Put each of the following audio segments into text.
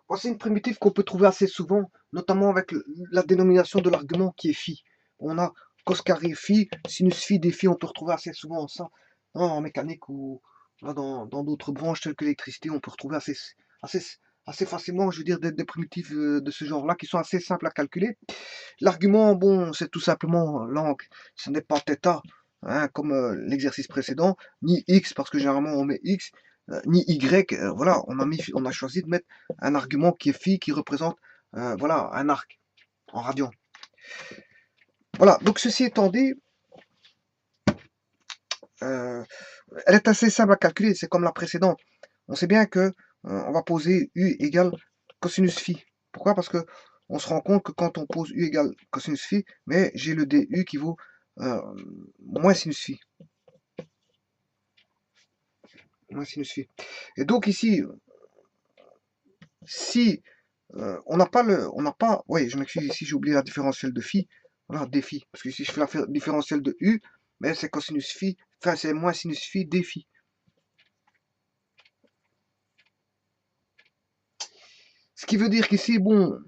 Voici une primitive qu'on peut trouver assez souvent, notamment avec la dénomination de l'argument qui est phi. On a cos carré phi, sinus phi des phi, on peut retrouver assez souvent ça en mécanique ou dans d'autres branches telles que l'électricité, on peut retrouver assez, assez facilement, je veux dire, des primitives de ce genre-là qui sont assez simples à calculer. L'argument, bon, c'est tout simplement l'angle, ce n'est pas θ, hein, comme l'exercice précédent, ni x, parce que généralement on met x, ni y, voilà, on a choisi de mettre un argument qui est phi, qui représente, voilà, un arc en radian. Voilà, donc ceci étant dit, elle est assez simple à calculer, c'est comme la précédente. On sait bien que on va poser u égale cosinus phi. Pourquoi? Parce que on se rend compte que quand on pose u égale cosinus phi, mais j'ai le du qui vaut moins sinus phi. Moins sinus phi. Et donc ici, si oui, je m'excuse, ici j'ai oublié la différentielle de phi, voilà, d phi, parce que si je fais la différentielle de u, mais c'est cosinus phi, enfin c'est moins sinus phi d phi. Ce qui veut dire qu'ici, bon,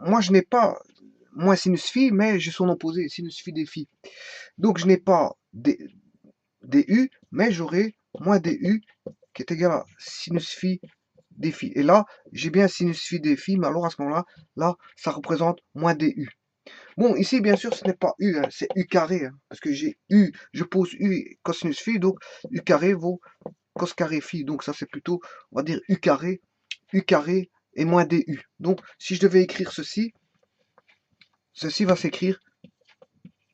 moi je n'ai pas moins sinus phi, mais j'ai son opposé, sinus phi d phi. Donc je n'ai pas du, mais j'aurai moins du qui est égal à sinus phi d phi. Et là, j'ai bien sinus phi d phi, mais alors à ce moment-là, là, ça représente moins du. Bon, ici, bien sûr, ce n'est pas u, hein, c'est u carré, hein, parce que j'ai u, je pose u cosinus phi, donc u carré vaut cos carré phi, donc ça c'est plutôt, on va dire u carré et moins du. Donc, si je devais écrire ceci va s'écrire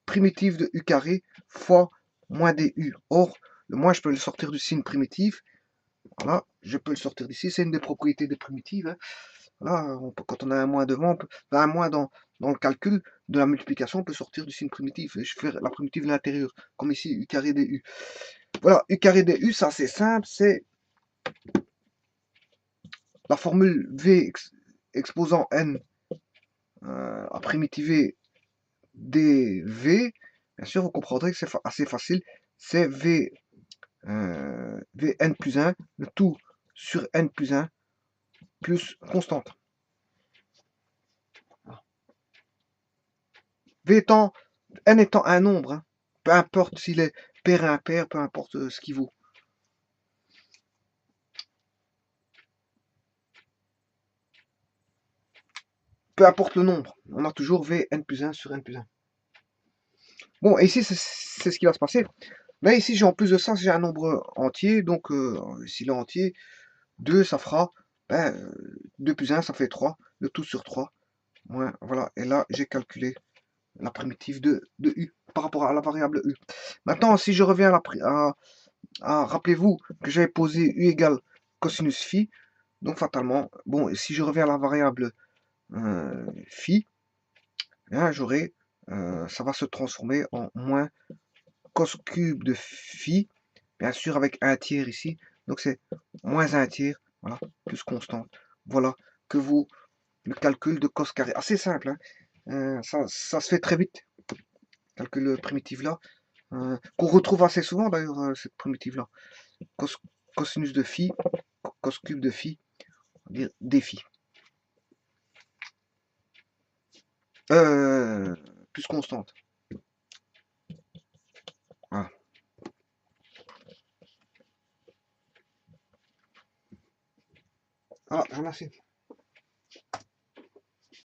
primitive de u carré fois moins du. Or, le moins, je peux le sortir du signe primitif. Voilà, je peux le sortir d'ici, c'est une des propriétés des primitives, hein. Là, quand on a un moins devant, un moins dans le calcul de la multiplication, on peut sortir du signe primitif. Et je fais la primitive de l'intérieur, comme ici, u carré du. Voilà, u carré du, ça c'est simple, c'est la formule v exposant n à primitiver dv. Bien sûr, vous comprendrez que c'est assez facile. C'est vn plus 1, le tout sur n plus 1, plus constante. V étant, n étant un nombre, hein, peu importe s'il est pair et impair, peu importe ce qu'il vaut. Peu importe le nombre, on a toujours Vn plus 1 sur n plus 1. Bon, et ici, c'est ce qui va se passer. Mais ici, j'ai en plus de ça, j'ai un nombre entier. Donc, s'il est entier, 2, ça fera 2 plus 1, ça fait 3. Le tout sur 3. Ouais, voilà. Et là, j'ai calculé la primitive de u par rapport à la variable u. Maintenant, si je reviens rappelez-vous que j'avais posé u égale cosinus phi. Donc, fatalement, bon, et si je reviens à la variable phi, j'aurai, ça va se transformer en moins cos cube de phi, bien sûr avec un tiers ici, donc c'est moins un tiers, voilà, plus constante. Voilà que vous, le calcul de cos carré, assez simple, hein, ça se fait très vite, calcul primitif là, qu'on retrouve assez souvent d'ailleurs, cette primitive là, cosinus de phi, cos cube de phi, on va dire d phi. Plus constante. Voilà. Voilà, je vous remercie.